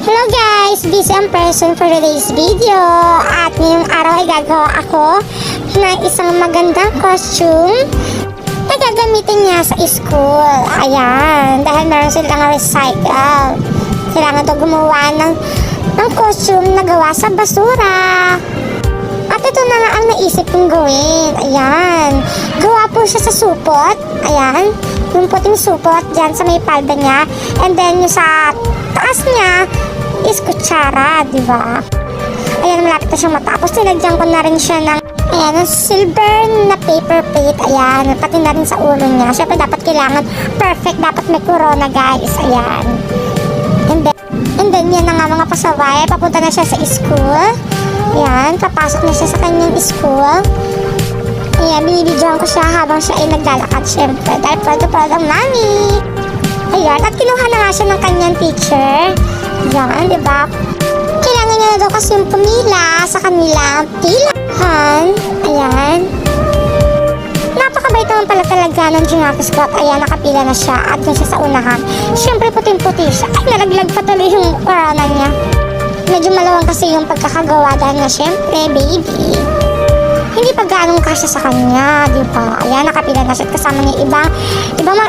Hello guys! Busy ang person for today's video. At ngayong araw ay gagawa ako ng isang magandang costume na gagamitin niya sa school. Ayan, dahil meron silang recycle. Kailangan daw gumawa ng costume na gawa sa basura. At ito na nga ang naisip kong gawin. Ayan, gawa po siya sa supot. Ayan, yung puting supot dyan sa may palda niya. And then yung sa taas niya is kutsara, di ba? Ayan, malapit na siyang matapos. Tinagyan ko na rin siya ng ayan, silver na paper plate. Ayan, pati na rin sa ulo niya. Siyempre dapat kailangan perfect. Dapat may corona, guys. Ayan. And then yan na nga mga pasaway. Papunta na siya sa school. Ayan, papasok na siya sa kanyang school. Ayan, binibidyohan ko siya habang siya ay naglalakad. Siyempre, dahil proud ang mami. Ayan, at kinuha na nga siya ng kanyang teacher. Ayan, diba? Kailangan niya na daw kasi yung pumila sa kanilang pilahan. Ayan. Napakabait naman pala talaga ng Junaki Squad. Ayan, nakapila na siya at dun siya sa unahan. Siyempre, puting-puti siya. Ay, nalaglag pa tuloy yung corona niya. Medyo malawang kasi yung pagkakagawa dahil nga siyempre, baby. Hindi pa ganong kasya sa kanya, di ba? Ayan, nakapila na siya kasama niya ibang mga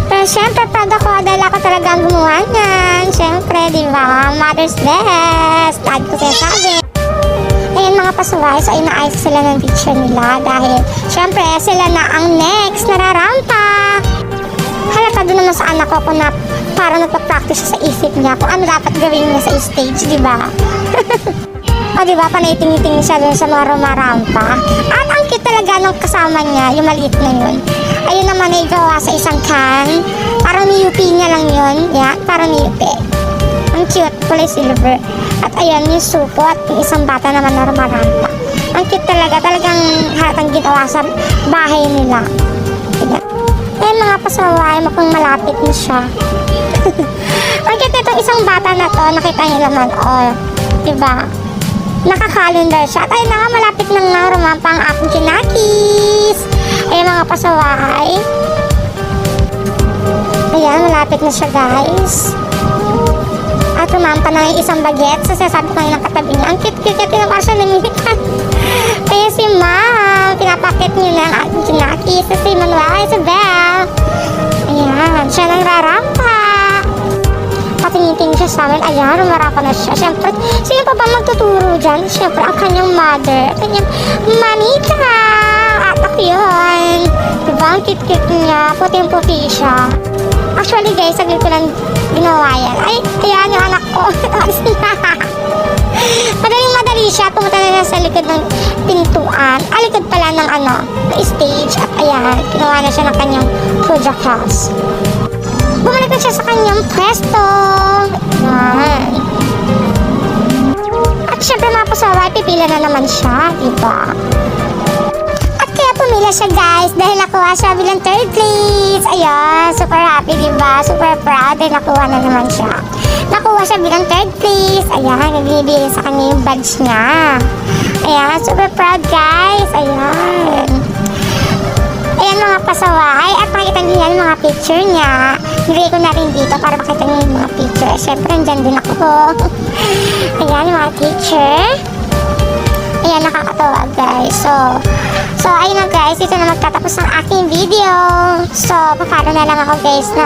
Pero siyempre, proud ako dahil ako talaga ang gumawa niyan. Siyempre, di ba? Mother's best. Lagi ko sinasabi. Ayan mga pasaway, so inaayos sila ng teacher nila dahil siyempre, sila na ang next nararampa. Halata doon naman sa anak ko kung na parang nagpa-practice siya sa isip niya kung ano dapat gawin niya sa stage, di ba? O di ba, panay-tingin siya doon sa mga rumarampa. At ang cute talaga nung kasama niya, yung maliit na yun. Ayun naman ay gawa sa isang can. Parang niyupi niya lang yun. Yan, parang niyupi. Ang cute, kulay silver. At ayan yung supot, yung isang bata naman na rumarampa. Ang cute talaga, talagang halatang ginawa sa bahay nila. Eh mga pasaway, mukhang malapit na siya. Ang cute itong isang bata na to, nakita niyo naman, oh, diba? Naka-calendar siya. At ayun na nga, malapit na nga rumampa ang aking Junakis. Ayan mga pasaway. Ayan, malapit na siya guys. At rumampa na yung isang baget. So sinasabi ko ngayon ng katabi niya, ang cute-cute niya, tinawag siya ng ngitan. Kaya si ma'am, pinapakit niyo na ang aking Junakis. So si Manuel Isabel. Ayan, siya nang rarampa. Patingin-tingin siya sa amin. Ayan, rumarapa na siya. Siyempre, sino pa ba magtuturo dyan? Siyempre, ang kanyang mother. Kanyang manita. At ako yun. Diba? Ang cute-cute niya. Puting-puti siya. Actually, guys, saglit ko lang ginawa yan. Ay, ayan yung anak ko. Madaling-madali siya. Pumunta na sa likod ng pintuan. Likod pala ng stage. At ayan, ginawa na siya ng kanyang project house. Bumalik na siya sa kanyang pwesto. Ayan. At syempre mga pasaway, pipila na naman siya, diba? At kaya pumila siya guys, dahil nakuha siya bilang 3rd place. Ayan, super happy, diba? Super proud dahil nakuha na naman siya. Nakuha siya bilang 3rd place. Ayan, nagbibigay sa kanya yung badge niya. Ayan, super proud guys. Ayan. Ayan mga pasaway. At makikita niyo yan mga picture niya. Nilagay ko na rin dito para makita niyo yung mga picture. Siyempre, andyan din ako. Ayan yung mga picture. Ayan, nakakatawa guys. So ayun na guys. Ito na magtatapos ng aking video. So, papalo na lang ako guys na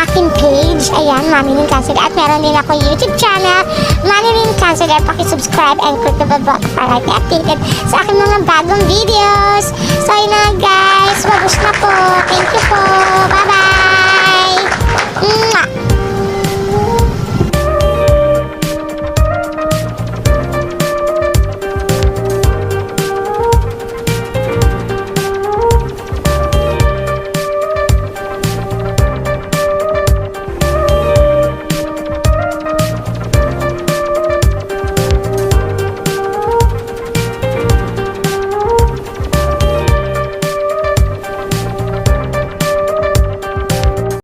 aking page. Ayan, Manilyn Counselor. At meron din ako YouTube channel, Manilyn Counselor. Pakisubscribe and click the bell button para i-updated sa aking mga bagong video.